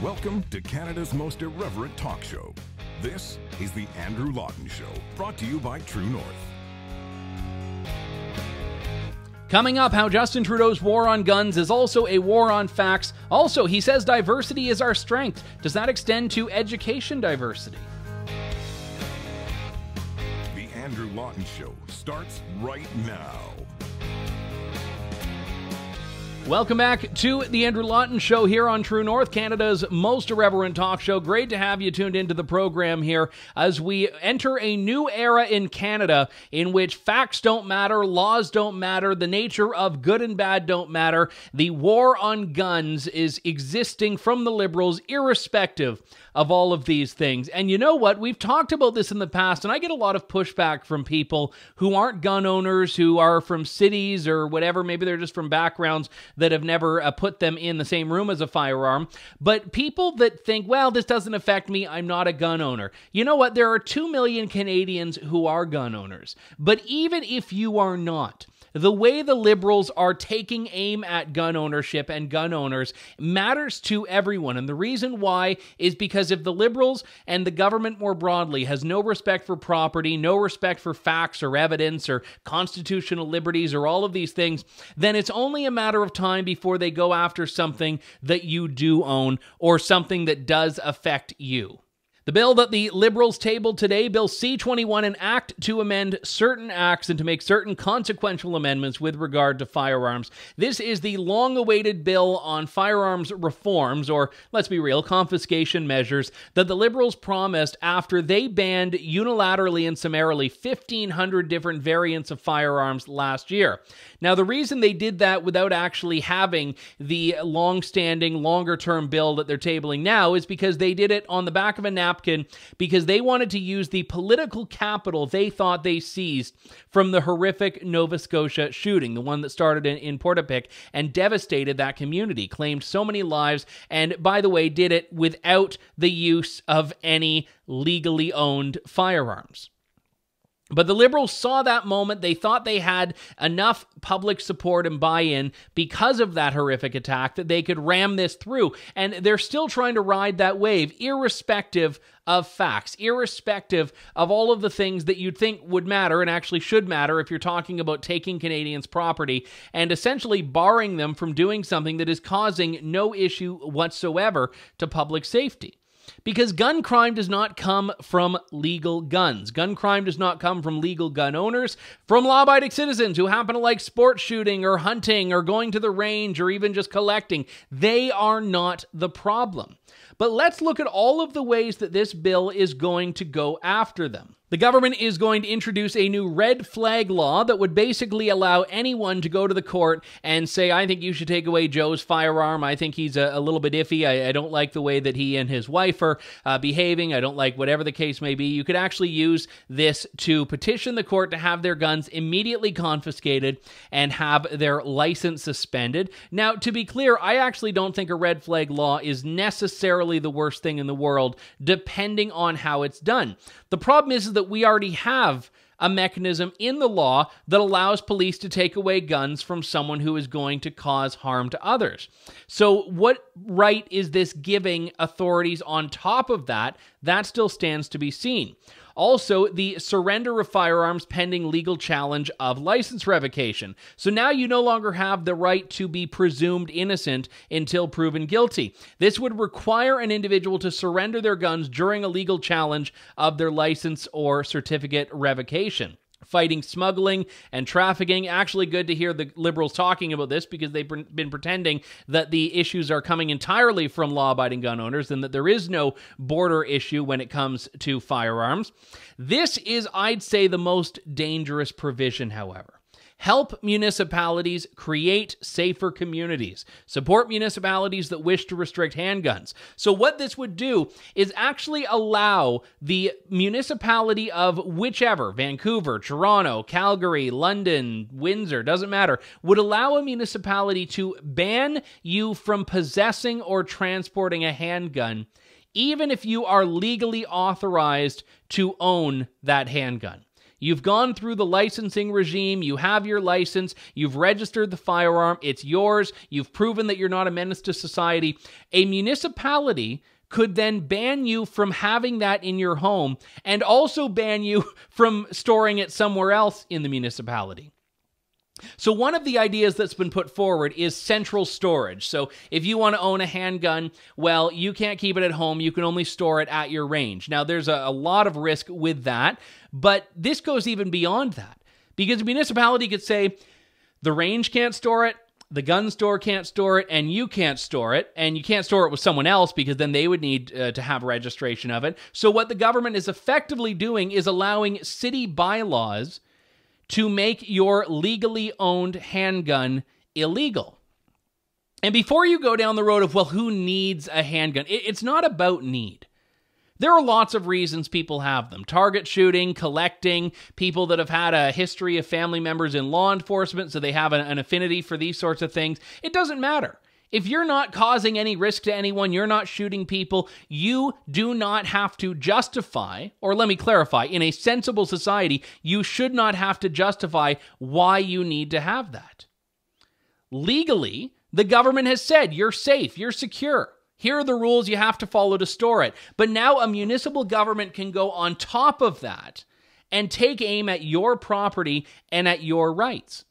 Welcome to Canada's most irreverent talk show. This is the Andrew Lawton Show, brought to you by True North. Coming up, how Justin Trudeau's war on guns is also a war on facts. Also, he says diversity is our strength. Does that extend to education diversity? The Andrew Lawton Show starts right now. Welcome back to the Andrew Lawton Show here on True North, Canada's most irreverent talk show. Great to have you tuned into the program here as we enter a new era in Canada in which facts don't matter, laws don't matter, the nature of good and bad don't matter. The war on guns is existing from the Liberals, irrespective of all of these things. And you know what? We've talked about this in the past, and I get a lot of pushback from people who aren't gun owners, who are from cities or whatever. Maybe they're just from backgrounds that have never put them in the same room as a firearm. But people that think, well, this doesn't affect me, I'm not a gun owner. You know what? There are 2 million Canadians who are gun owners. But even if you are not, the way the Liberals are taking aim at gun ownership and gun owners matters to everyone. And the reason why is because if the Liberals and the government more broadly has no respect for property, no respect for facts or evidence or constitutional liberties or all of these things, then it's only a matter of time before they go after something that you do own or something that does affect you. The bill that the Liberals tabled today, Bill C-21, an act to amend certain acts and to make certain consequential amendments with regard to firearms. This is the long-awaited bill on firearms reforms, or let's be real, confiscation measures, that the Liberals promised after they banned unilaterally and summarily 1,500 different variants of firearms last year. Now, the reason they did that without actually having the long-standing, longer-term bill that they're tabling now is because they did it on the back of a napkin because they wanted to use the political capital they thought they seized from the horrific Nova Scotia shooting, the one that started in Portapique and devastated that community, claimed so many lives, and by the way, did it without the use of any legally owned firearms. But the Liberals saw that moment. They thought they had enough public support and buy-in because of that horrific attack that they could ram this through. And they're still trying to ride that wave, irrespective of facts, irrespective of all of the things that you'd think would matter and actually should matter if you're talking about taking Canadians' property and essentially barring them from doing something that is causing no issue whatsoever to public safety. Because gun crime does not come from legal guns. Gun crime does not come from legal gun owners, from law-abiding citizens who happen to like sports shooting or hunting or going to the range or even just collecting. They are not the problem. But let's look at all of the ways that this bill is going to go after them. The government is going to introduce a new red flag law that would basically allow anyone to go to the court and say, I think you should take away Joe's firearm. I think he's a little bit iffy. I don't like the way that he and his wife are behaving. I don't like whatever the case may be. You could actually use this to petition the court to have their guns immediately confiscated and have their license suspended. Now, to be clear, I actually don't think a red flag law is necessarily the worst thing in the world, depending on how it's done. The problem is that we already have a mechanism in the law that allows police to take away guns from someone who is going to cause harm to others. So what right is this giving authorities on top of that? That still stands to be seen. Also, the surrender of firearms pending legal challenge of license revocation. So now you no longer have the right to be presumed innocent until proven guilty. This would require an individual to surrender their guns during a legal challenge of their license or certificate revocation. Fighting smuggling and trafficking. Actually good to hear the Liberals talking about this because they've been pretending that the issues are coming entirely from law-abiding gun owners and that there is no border issue when it comes to firearms. This is, I'd say, the most dangerous provision, however. Help municipalities create safer communities. Support municipalities that wish to restrict handguns. So what this would do is actually allow the municipality of whichever, Vancouver, Toronto, Calgary, London, Windsor, doesn't matter, would allow a municipality to ban you from possessing or transporting a handgun, even if you are legally authorized to own that handgun. You've gone through the licensing regime, you have your license, you've registered the firearm, it's yours, you've proven that you're not a menace to society. A municipality could then ban you from having that in your home and also ban you from storing it somewhere else in the municipality. So one of the ideas that's been put forward is central storage. So if you want to own a handgun, well, you can't keep it at home. You can only store it at your range. Now, there's a lot of risk with that, but this goes even beyond that. Because a municipality could say, the range can't store it, the gun store can't store it, and you can't store it, and you can't store it with someone else because then they would need to have registration of it. So what the government is effectively doing is allowing city bylaws to make your legally owned handgun illegal. And before you go down the road of, well, who needs a handgun? It's not about need. There are lots of reasons people have them. Target shooting, collecting, people that have had a history of family members in law enforcement, so they have an affinity for these sorts of things. It doesn't matter. If you're not causing any risk to anyone, you're not shooting people, you do not have to justify, or let me clarify, in a sensible society, you should not have to justify why you need to have that. Legally, the government has said you're safe, you're secure. Here are the rules you have to follow to store it. But now a municipal government can go on top of that and take aim at your property and at your rights.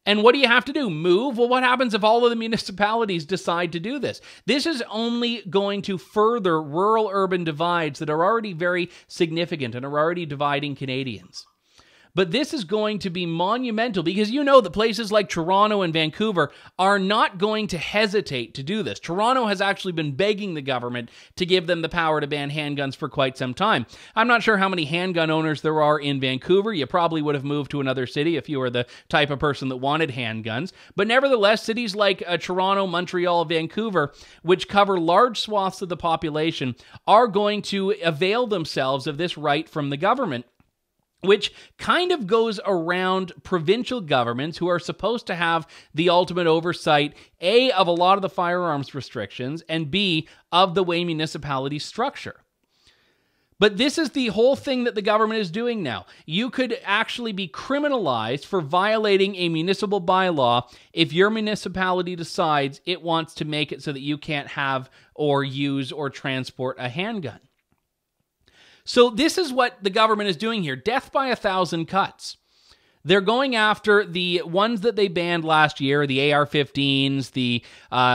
And what do you have to do? Move? Well, what happens if all of the municipalities decide to do this? This is only going to further rural-urban divides that are already very significant and are already dividing Canadians. But this is going to be monumental because you know that places like Toronto and Vancouver are not going to hesitate to do this. Toronto has actually been begging the government to give them the power to ban handguns for quite some time. I'm not sure how many handgun owners there are in Vancouver. You probably would have moved to another city if you were the type of person that wanted handguns. But nevertheless, cities like Toronto, Montreal, Vancouver, which cover large swaths of the population, are going to avail themselves of this right from the government, which kind of goes around provincial governments who are supposed to have the ultimate oversight, A, of a lot of the firearms restrictions, and B, of the way municipalities structure. But this is the whole thing that the government is doing now. You could actually be criminalized for violating a municipal bylaw if your municipality decides it wants to make it so that you can't have or use or transport a handgun. So this is what the government is doing here. Death by 1,000 cuts. They're going after the ones that they banned last year, the AR-15s, the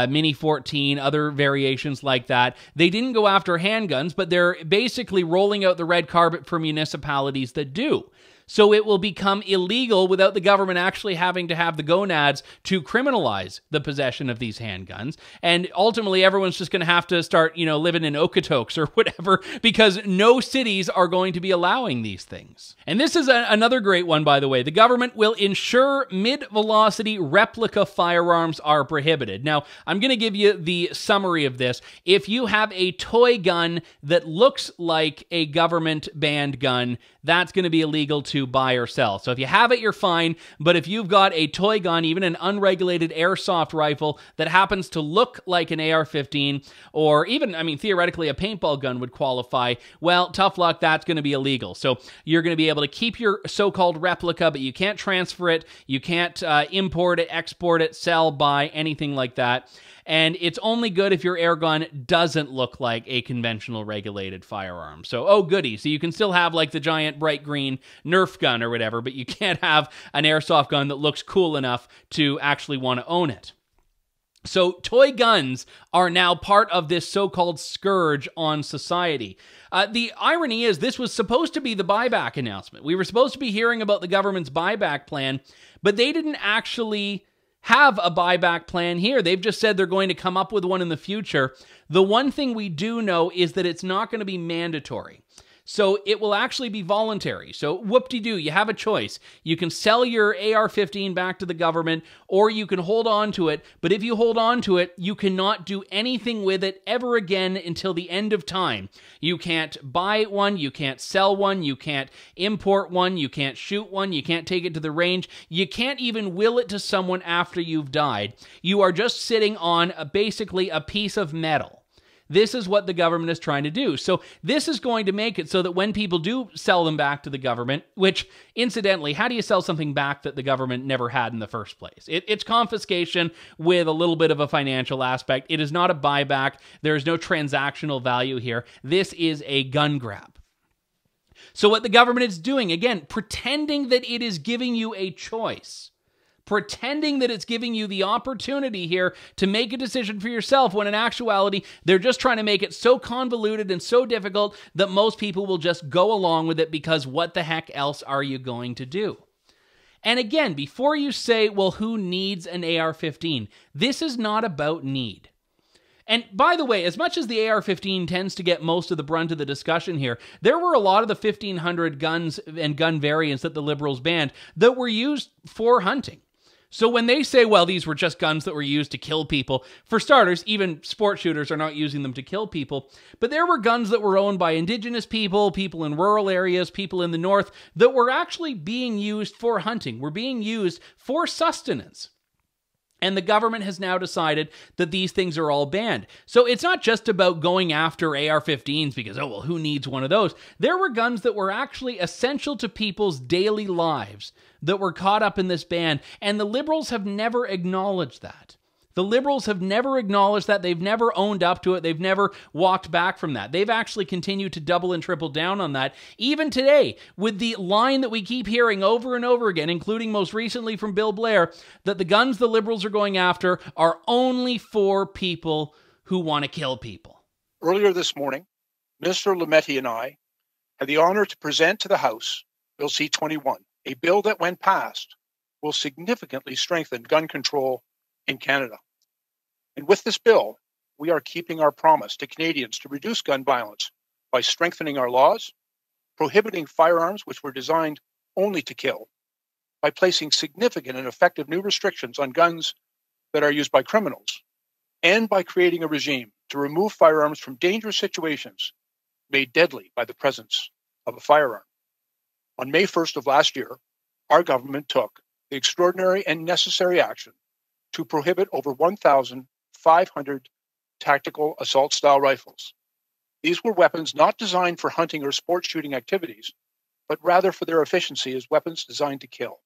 Mini 14, other variations like that. They didn't go after handguns, but they're basically rolling out the red carpet for municipalities that do. So it will become illegal without the government actually having to have the gonads to criminalize the possession of these handguns. And ultimately, everyone's just going to have to start, living in Okotoks or whatever, because no cities are going to be allowing these things. And this is another great one, by the way. The government will ensure mid-velocity replica firearms are prohibited. Now, I'm going to give you the summary of this. If you have a toy gun that looks like a government-banned gun, that's going to be illegal to buy or sell. So if you have it, you're fine. But if you've got a toy gun, even an unregulated airsoft rifle that happens to look like an AR-15, or even, theoretically a paintball gun would qualify, well, tough luck, that's going to be illegal. So you're going to be able to keep your so-called replica, but you can't transfer it, you can't import it, export it, sell, buy, anything like that. And it's only good if your air gun doesn't look like a conventional regulated firearm. So, oh goody, so you can still have like the giant bright green Nerf gun or whatever, but you can't have an airsoft gun that looks cool enough to actually want to own it. So toy guns are now part of this so-called scourge on society. The irony is this was supposed to be the buyback announcement. We were supposed to be hearing about the government's buyback plan, but they didn't actually have a buyback plan here. They've just said they're going to come up with one in the future. The one thing we do know is that it's not going to be mandatory. So it will actually be voluntary. So whoop-de-doo, you have a choice. You can sell your AR-15 back to the government, or you can hold on to it. But if you hold on to it, you cannot do anything with it ever again until the end of time. You can't buy one, you can't sell one, you can't import one, you can't shoot one, you can't take it to the range. You can't even will it to someone after you've died. You are just sitting on basically a piece of metal This is what the government is trying to do. So this is going to make it so that when people do sell them back to the government, which incidentally, how do you sell something back that the government never had in the first place? It's confiscation with a little bit of a financial aspect. It is not a buyback. There is no transactional value here. This is a gun grab. So what the government is doing, again, pretending that it is giving you a choice. Pretending that it's giving you the opportunity here to make a decision for yourself, when in actuality, they're just trying to make it so convoluted and so difficult that most people will just go along with it, because what the heck else are you going to do? And again, before you say, well, who needs an AR-15? This is not about need. And by the way, as much as the AR-15 tends to get most of the brunt of the discussion here, there were a lot of the 1,500 guns and gun variants that the Liberals banned that were used for hunting. So when they say, well, these were just guns that were used to kill people, for starters, even sport shooters are not using them to kill people, but there were guns that were owned by Indigenous people, people in rural areas, people in the North, that were actually being used for hunting, were being used for sustenance. And the government has now decided that these things are all banned. So it's not just about going after AR-15s because, oh, well, who needs one of those? There were guns that were actually essential to people's daily lives that were caught up in this ban, and the Liberals have never acknowledged that. The Liberals have never acknowledged that. They've never owned up to it. They've never walked back from that. They've actually continued to double and triple down on that. Even today, with the line that we keep hearing over and over again, including most recently from Bill Blair, that the guns the Liberals are going after are only for people who want to kill people. Earlier this morning, Minister Lametti and I had the honor to present to the House Bill C-21, a bill that, when passed, will significantly strengthen gun control in Canada. And with this bill, we are keeping our promise to Canadians to reduce gun violence by strengthening our laws, prohibiting firearms which were designed only to kill, by placing significant and effective new restrictions on guns that are used by criminals, and by creating a regime to remove firearms from dangerous situations made deadly by the presence of a firearm. On May 1st of last year, our government took the extraordinary and necessary action to prohibit over 1,500 tactical assault-style rifles. These were weapons not designed for hunting or sport shooting activities, but rather for their efficiency as weapons designed to kill.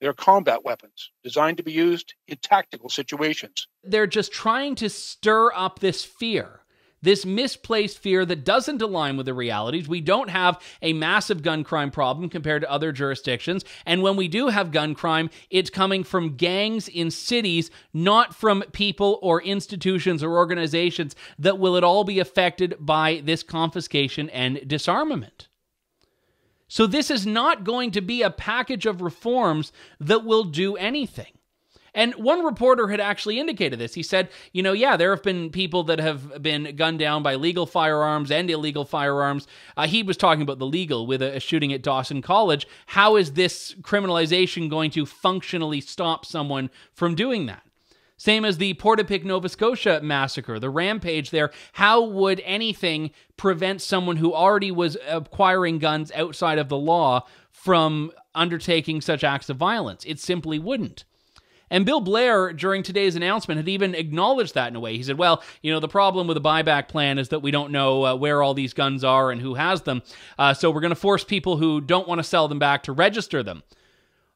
They're combat weapons designed to be used in tactical situations. They're just trying to stir up this fear. This misplaced fear that doesn't align with the realities. We don't have a massive gun crime problem compared to other jurisdictions. And when we do have gun crime, it's coming from gangs in cities, not from people or institutions or organizations that will at all be affected by this confiscation and disarmament. So this is not going to be a package of reforms that will do anything. And one reporter had actually indicated this. He said, yeah, there have been people that have been gunned down by legal firearms and illegal firearms. He was talking about the legal with a shooting at Dawson College. How is this criminalization going to functionally stop someone from doing that? Same as the Portapique, Nova Scotia massacre, the rampage there. How would anything prevent someone who already was acquiring guns outside of the law from undertaking such acts of violence? It simply wouldn't. And Bill Blair, during today's announcement, had even acknowledged that in a way. He said, well, the problem with the buyback plan is that we don't know where all these guns are and who has them. So we're going to force people who don't want to sell them back to register them.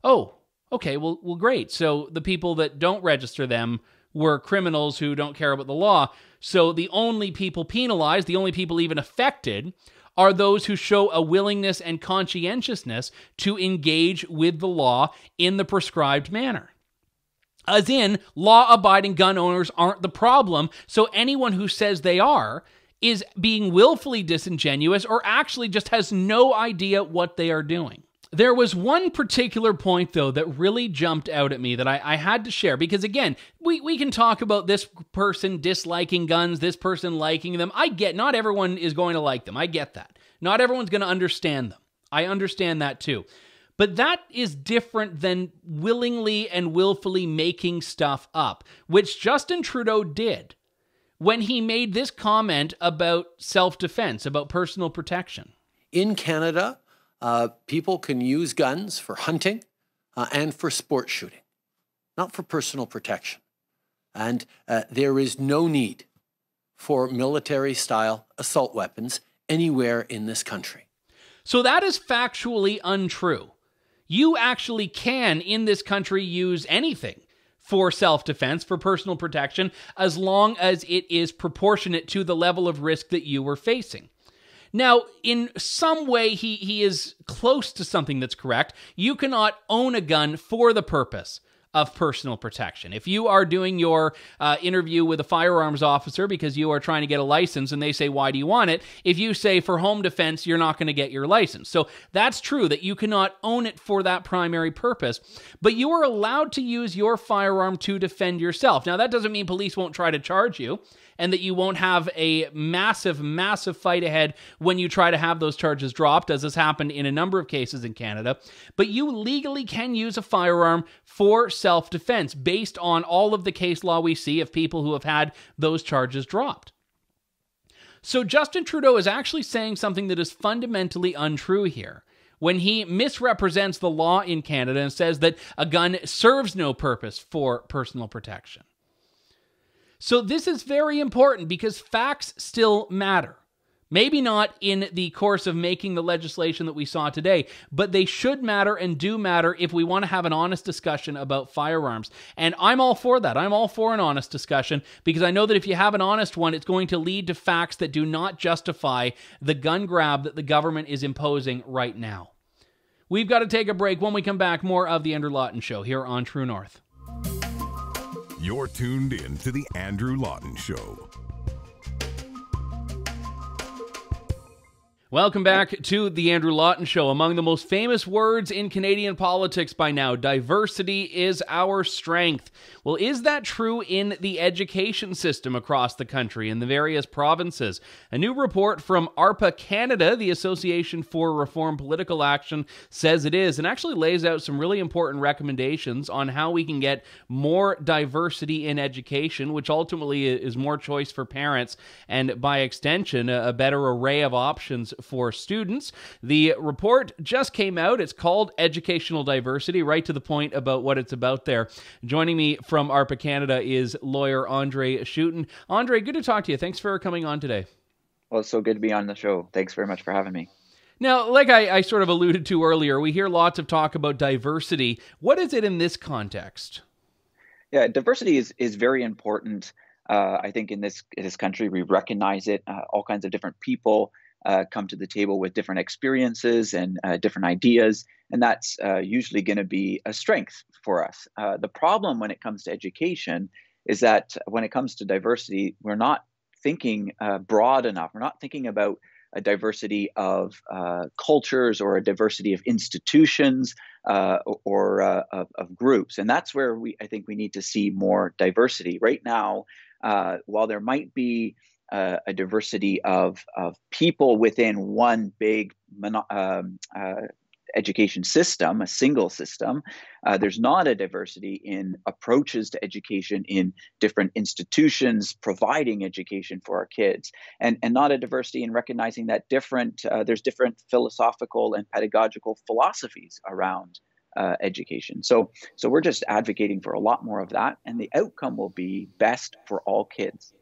Oh, okay, well, great. So the people that don't register them were criminals who don't care about the law. So the only people penalized, the only people even affected, are those who show a willingness and conscientiousness to engage with the law in the prescribed manner. As in, law-abiding gun owners aren't the problem, so anyone who says they are is being willfully disingenuous or actually just has no idea what they are doing. There was one particular point, though, that really jumped out at me that I had to share, because, again, we can talk about this person disliking guns, this person liking them. I get not everyone is going to like them. I get that. Not everyone's going to understand them. I understand that, too. But that is different than willingly and willfully making stuff up, which Justin Trudeau did when he made this comment about self-defense, about personal protection. In Canada, people can use guns for hunting and for sport shooting, not for personal protection. And there is no need for military-style assault weapons anywhere in this country. So that is factually untrue. You actually can, in this country, use anything for self-defense, for personal protection, as long as it is proportionate to the level of risk that you were facing. Now, in some way, he is close to something that's correct. You cannot own a gun for the purpose of personal protection. If you are doing your interview with a firearms officer because you are trying to get a license and they say, why do you want it? If you say for home defense, you're not going to get your license. So that's true that you cannot own it for that primary purpose, but you are allowed to use your firearm to defend yourself. Now, that doesn't mean police won't try to charge you and that you won't have a massive, massive fight ahead when you try to have those charges dropped, as has happened in a number of cases in Canada. But you legally can use a firearm for self-defense based on all of the case law we see of people who have had those charges dropped. So Justin Trudeau is actually saying something that is fundamentally untrue here when he misrepresents the law in Canada and says that a gun serves no purpose for personal protection. So this is very important because facts still matter. Maybe not in the course of making the legislation that we saw today, but they should matter and do matter if we want to have an honest discussion about firearms. And I'm all for that. I'm all for an honest discussion because I know that if you have an honest one, it's going to lead to facts that do not justify the gun grab that the government is imposing right now. We've got to take a break. When we come back, more of the Andrew Lawton Show here on True North. You're tuned in to the Andrew Lawton Show. Welcome back to the Andrew Lawton Show. Among the most famous words in Canadian politics by now, diversity is our strength. Well, is that true in the education system across the country, in the various provinces? A new report from ARPA Canada, the Association for Reform Political Action, says it is, and actually lays out some really important recommendations on how we can get more diversity in education, which ultimately is more choice for parents, and by extension, a better array of options for students. The report just came out. It's called Educational Diversity, right to the point about what it's about there. Joining me from ARPA Canada is lawyer André Schutten. André, good to talk to you. Thanks for coming on today. Well, it's so good to be on the show. Thanks very much for having me. Now, like I sort of alluded to earlier, we hear lots of talk about diversity. What is it in this context? Yeah, diversity is very important. I think in this country, we recognize it. All kinds of different people come to the table with different experiences and different ideas, and that's usually going to be a strength for us. The problem when it comes to education is that when it comes to diversity, we're not thinking broad enough. We're not thinking about a diversity of cultures or a diversity of institutions or of groups, and that's where I think we need to see more diversity. Right now, while there might be a diversity of people within one big education system, a single system. There's not a diversity in approaches to education in different institutions providing education for our kids, and not a diversity in recognizing that there's different philosophical and pedagogical philosophies around education. So we're just advocating for a lot more of that, and the outcome will be best for all kids.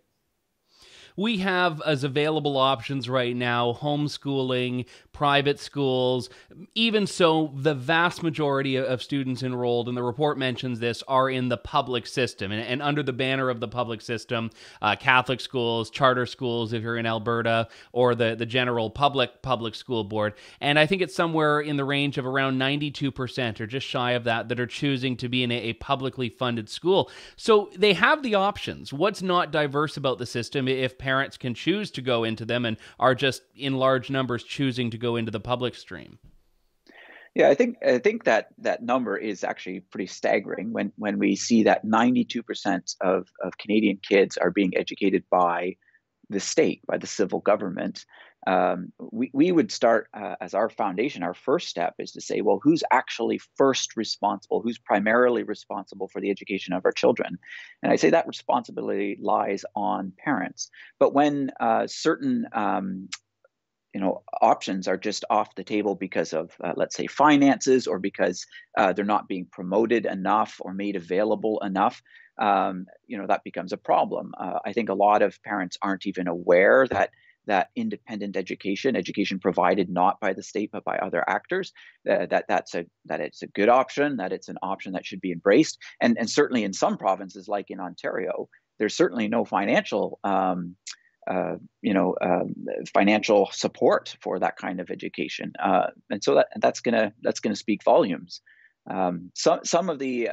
We have as available options right now homeschooling, private schools. Even so, the vast majority of students enrolled, and the report mentions this, are in the public system. And under the banner of the public system, Catholic schools, charter schools if you're in Alberta, or the general public school board. And I think it's somewhere in the range of around 92% or just shy of that are choosing to be in a publicly funded school. So they have the options. What's not diverse about the system if parents can choose to go into them and are just in large numbers choosing to go into the public stream? Yeah, I think that number is actually pretty staggering when we see that 92% of Canadian kids are being educated by the state, by the civil government. We would start as our foundation. Our first step is to say, well, who's actually first responsible? Who's primarily responsible for the education of our children? And I say that responsibility lies on parents. But when certain options are just off the table because of, let's say, finances, or because they're not being promoted enough or made available enough, that becomes a problem. I think a lot of parents aren't even aware that independent education provided not by the state but by other actors, that it's a good option, that it's an option that should be embraced, and certainly in some provinces like in Ontario, there's certainly no financial financial support for that kind of education, and so that's gonna speak volumes. Some of the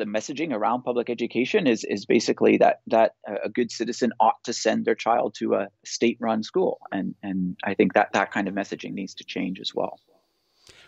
messaging around public education is basically that a good citizen ought to send their child to a state-run school, and I think that kind of messaging needs to change as well.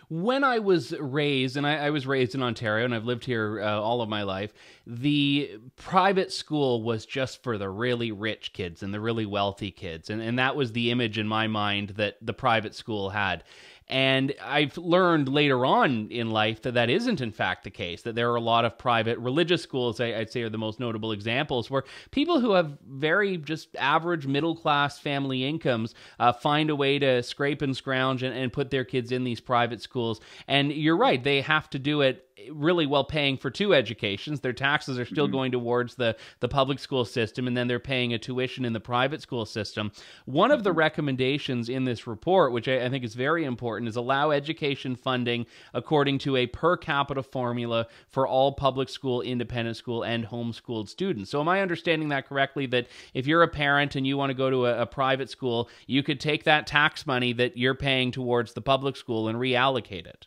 When I was raised, and I was raised in Ontario, and I've lived here all of my life, the private school was just for the really rich kids and the really wealthy kids. And that was the image in my mind that the private school had. And I've learned later on in life that isn't in fact the case, that there are a lot of private religious schools, I'd say are the most notable examples, where people who have very just average middle-class family incomes find a way to scrape and scrounge and put their kids in these private schools. And you're right, they have to do it really while paying for two educations. Their taxes are still going towards the public school system, and then they're paying a tuition in the private school system. One of the recommendations in this report, which I think is very important, is allow education funding according to a per capita formula for all public school, independent school, and homeschooled students. So am I understanding that correctly, that if you're a parent and you want to go to a private school, you could take that tax money that you're paying towards the public school and reallocate it?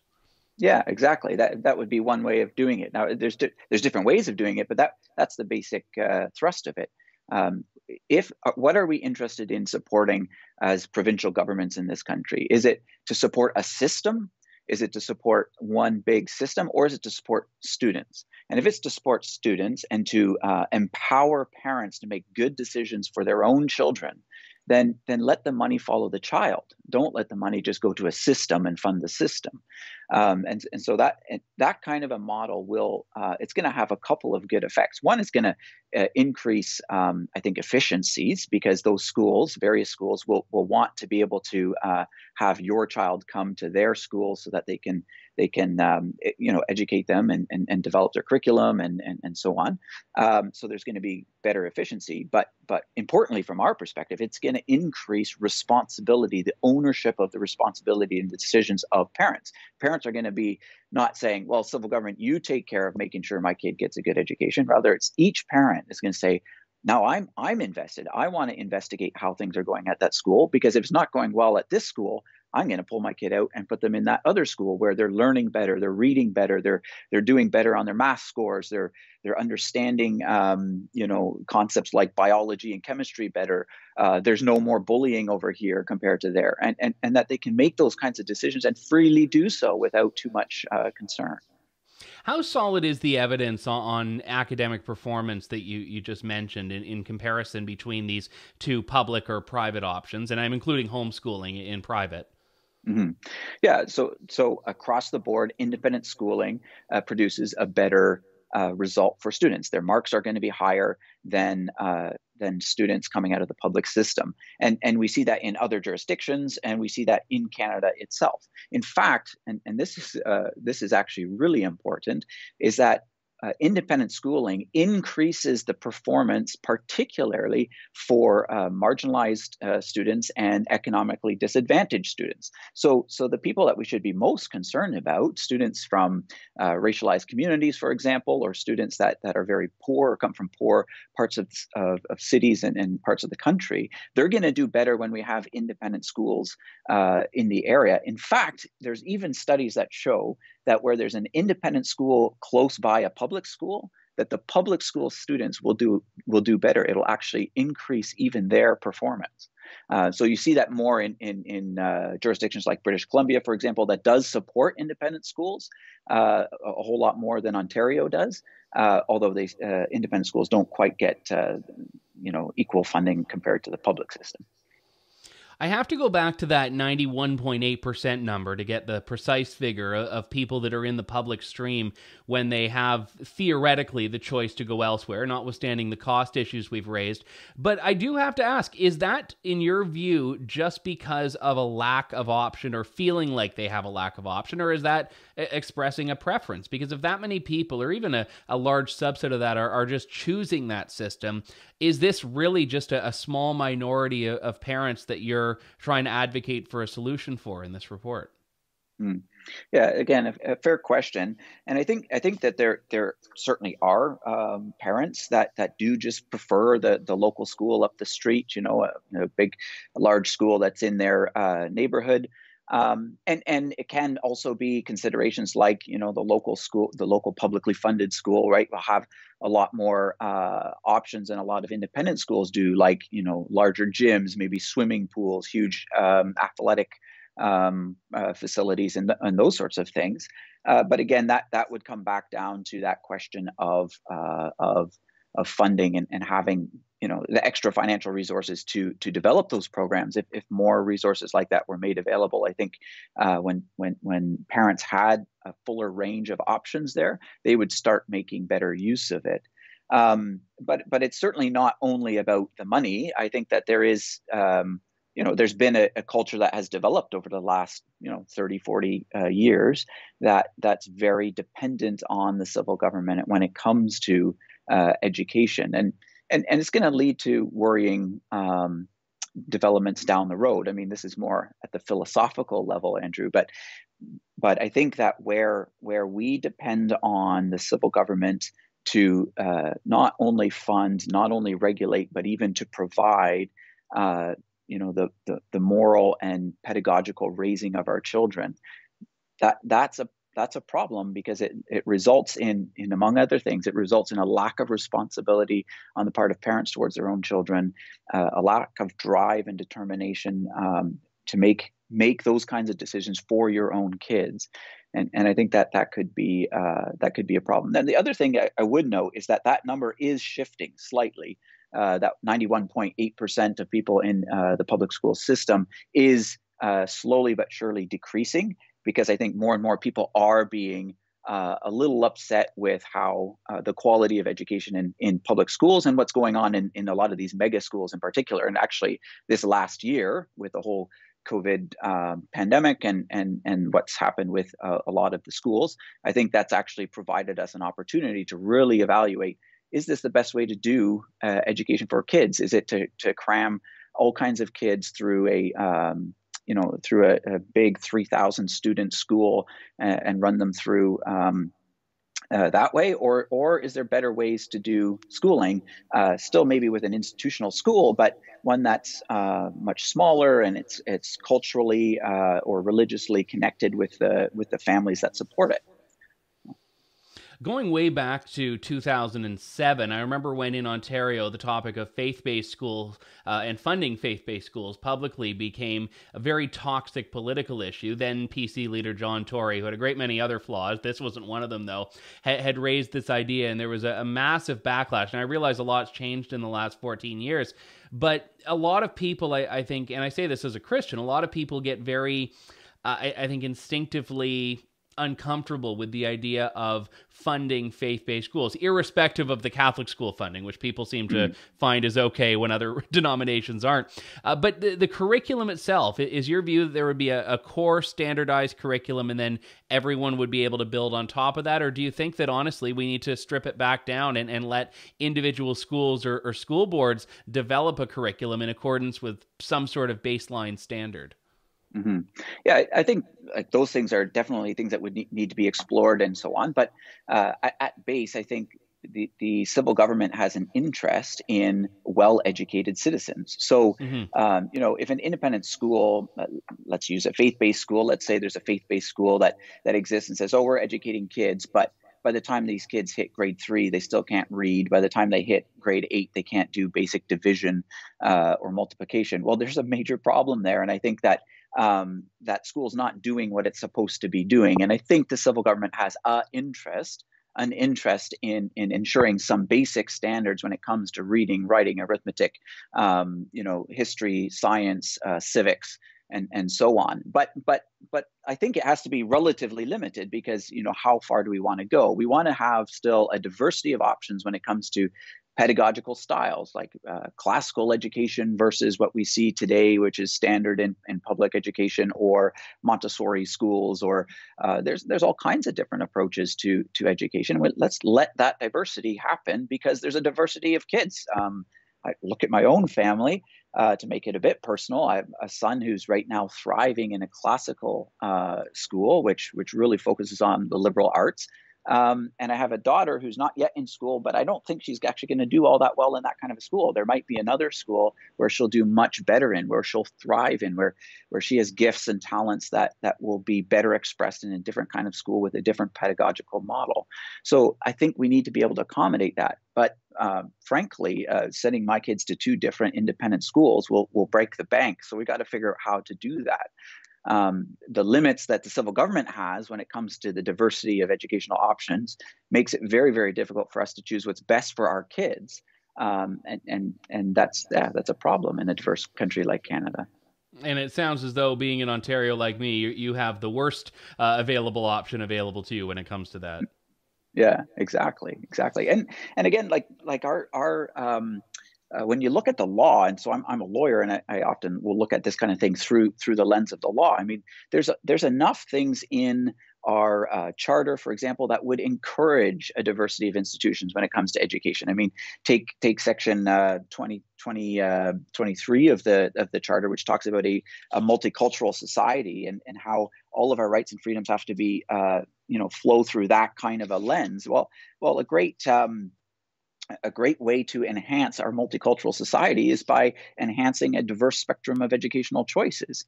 Yeah, exactly. That would be one way of doing it. Now, there's different ways of doing it, but that's the basic thrust of it. What are we interested in supporting as provincial governments in this country? Is it to support a system? Is it to support one big system, or is it to support students? And if it's to support students and to empower parents to make good decisions for their own children, then let the money follow the child. Don't let the money just go to a system and fund the system. And so that kind of a model will, it's going to have a couple of good effects. One is going to increase, I think, efficiencies, because those schools, various schools, will want to be able to have your child come to their school so that they can educate them and develop their curriculum and so on. So there's going to be better efficiency, but importantly, from our perspective, it's going to increase responsibility, the ownership of the responsibility and the decisions of parents. Parents are going to be not saying, well, civil government, you take care of making sure my kid gets a good education. Rather, it's each parent is going to say, now I'm invested. I want to investigate how things are going at that school, because if it's not going well at this school, I'm going to pull my kid out and put them in that other school where they're learning better, they're reading better, they're doing better on their math scores, they're understanding concepts like biology and chemistry better. There's no more bullying over here compared to there, and that they can make those kinds of decisions and freely do so without too much concern. How solid is the evidence on academic performance that you just mentioned in comparison between these two public or private options? And I'm including homeschooling in private. Mm-hmm. Yeah, so across the board, independent schooling produces a better result for students. Their marks are going to be higher than students coming out of the public system, and we see that in other jurisdictions, and we see that in Canada itself. In fact, and this is actually really important, is that independent schooling increases the performance, particularly for marginalized students and economically disadvantaged students. So the people that we should be most concerned about, students from racialized communities, for example, or students that are very poor or come from poor parts of cities and parts of the country, they're going to do better when we have independent schools in the area. In fact, there's even studies that show that where there's an independent school close by a public school, that the public school students will do better. It'll actually increase even their performance. So you see that more in jurisdictions like British Columbia, for example, that does support independent schools a whole lot more than Ontario does. Although independent schools don't quite get equal funding compared to the public system. I have to go back to that 91.8% number to get the precise figure of people that are in the public stream when they have theoretically the choice to go elsewhere, notwithstanding the cost issues we've raised. But I do have to ask, is that, in your view, just because of a lack of option or feeling like they have a lack of option, or is that expressing a preference? Because if that many people, or even a large subset of that, are just choosing that system, is this really just a small minority of parents that you're trying to advocate for a solution for in this report? Yeah, again, a fair question, and I think that there certainly are parents that do just prefer the local school up the street, a large school that's in their neighborhood. And it can also be considerations like, the local school, the local publicly funded school, right, will have a lot more options than a lot of independent schools do, like, larger gyms, maybe swimming pools, huge athletic facilities, and those sorts of things. But again, that would come back down to that question of funding and having the extra financial resources to develop those programs. If more resources like that were made available, I think when parents had a fuller range of options there, they would start making better use of it. But it's certainly not only about the money. I think that there is there's been a culture that has developed over the last 30, 40 years that's very dependent on the civil government when it comes to education, and it's going to lead to worrying developments down the road. I mean, this is more at the philosophical level, Andrew, but I think that where we depend on the civil government to not only fund, not only regulate, but even to provide the moral and pedagogical raising of our children, that's a problem, because it results in among other things, it results in a lack of responsibility on the part of parents towards their own children, a lack of drive and determination to make those kinds of decisions for your own kids, and I think that could be a problem. Then the other thing I would note is that number is shifting slightly. That 91.8% of people in the public school system is slowly but surely decreasing, because I think more and more people are being a little upset with how the quality of education in public schools and what's going on in a lot of these mega schools in particular. And actually, this last year with the whole COVID pandemic and what's happened with a lot of the schools, I think that's actually provided us an opportunity to really evaluate, is this the best way to do education for kids? Is it to cram all kinds of kids through a big 3,000 student school and run them through that way, or is there better ways to do schooling? Still, maybe with an institutional school, but one that's much smaller and it's culturally or religiously connected with the families that support it. Going way back to 2007, I remember when in Ontario, the topic of faith-based schools and funding faith-based schools publicly became a very toxic political issue. Then PC leader John Tory, who had a great many other flaws, this wasn't one of them though, had raised this idea, and there was a massive backlash. And I realize a lot's changed in the last 14 years, but a lot of people, I think, and I say this as a Christian, a lot of people get very, I think, instinctively uncomfortable with the idea of funding faith-based schools, irrespective of the Catholic school funding, which people seem to find is okay when other denominations aren't. But the curriculum itself, is your view that there would be a core standardized curriculum and then everyone would be able to build on top of that? Or do you think that honestly we need to strip it back down and let individual schools or school boards develop a curriculum in accordance with some sort of baseline standard? Mm-hmm. Yeah, I think those things are definitely things that would need to be explored and so on. But at base, I think the civil government has an interest in well-educated citizens. So, if an independent school, let's use a faith-based school, let's say there's a faith-based school that exists and says, oh, we're educating kids, but by the time these kids hit grade 3, they still can't read. By the time they hit grade 8, they can't do basic division or multiplication. Well, there's a major problem there. And I think that that school's not doing what it's supposed to be doing. And I think the civil government has an interest an interest in ensuring some basic standards when it comes to reading, writing, arithmetic, history, science, civics, and so on. But I think it has to be relatively limited because, how far do we want to go? We want to have still a diversity of options when it comes to pedagogical styles, like classical education versus what we see today, which is standard in public education, or Montessori schools, or there's all kinds of different approaches to education. Let's let that diversity happen because there's a diversity of kids. I look at my own family to make it a bit personal. I have a son who's right now thriving in a classical school, which really focuses on the liberal arts. And I have a daughter who's not yet in school, but I don't think she's actually going to do all that well in that kind of a school. There might be another school where she'll do much better in, where she'll thrive in, where she has gifts and talents that will be better expressed in a different kind of school with a different pedagogical model. So I think we need to be able to accommodate that. But frankly, sending my kids to two different independent schools will break the bank. So we got to figure out how to do that. The limits that the civil government has when it comes to the diversity of educational options makes it very, very difficult for us to choose what's best for our kids. And that's a problem in a diverse country like Canada. And it sounds as though, being in Ontario like me, you have the worst available option available to you when it comes to that. Yeah, exactly. And again, like our when you look at the law, and so I'm a lawyer, and I often will look at this kind of thing through the lens of the law. I mean, there's enough things in our charter, for example, that would encourage a diversity of institutions when it comes to education. I mean, take section 23 of the charter, which talks about a multicultural society and how all of our rights and freedoms have to be flow through that kind of a lens. Well, a great way to enhance our multicultural society is by enhancing a diverse spectrum of educational choices.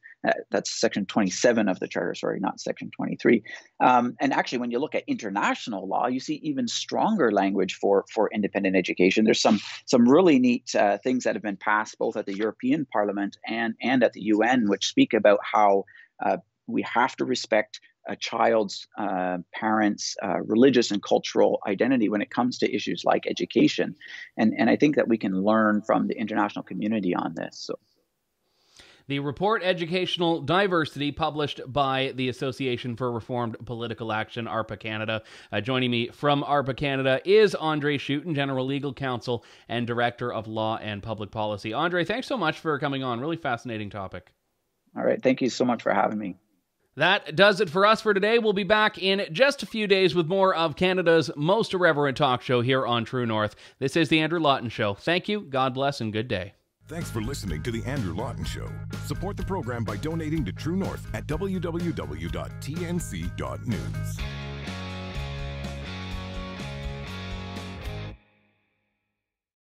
That's section 27 of the charter, sorry, not section 23. And actually, when you look at international law, you see even stronger language for independent education. There's some really neat things that have been passed both at the European Parliament and at the UN, which speak about how we have to respect a child's parents' religious and cultural identity when it comes to issues like education. And I think that we can learn from the international community on this. So, the report, Educational Diversity, published by the Association for Reformed Political Action, ARPA Canada. Joining me from ARPA Canada is André Schutten, General Legal Counsel and Director of Law and Public Policy. André, thanks so much for coming on. Really fascinating topic. All right. Thank you so much for having me. That does it for us for today. We'll be back in just a few days with more of Canada's most irreverent talk show here on True North. This is The Andrew Lawton Show. Thank you, God bless, and good day. Thanks for listening to The Andrew Lawton Show. Support the program by donating to True North at www.tnc.news.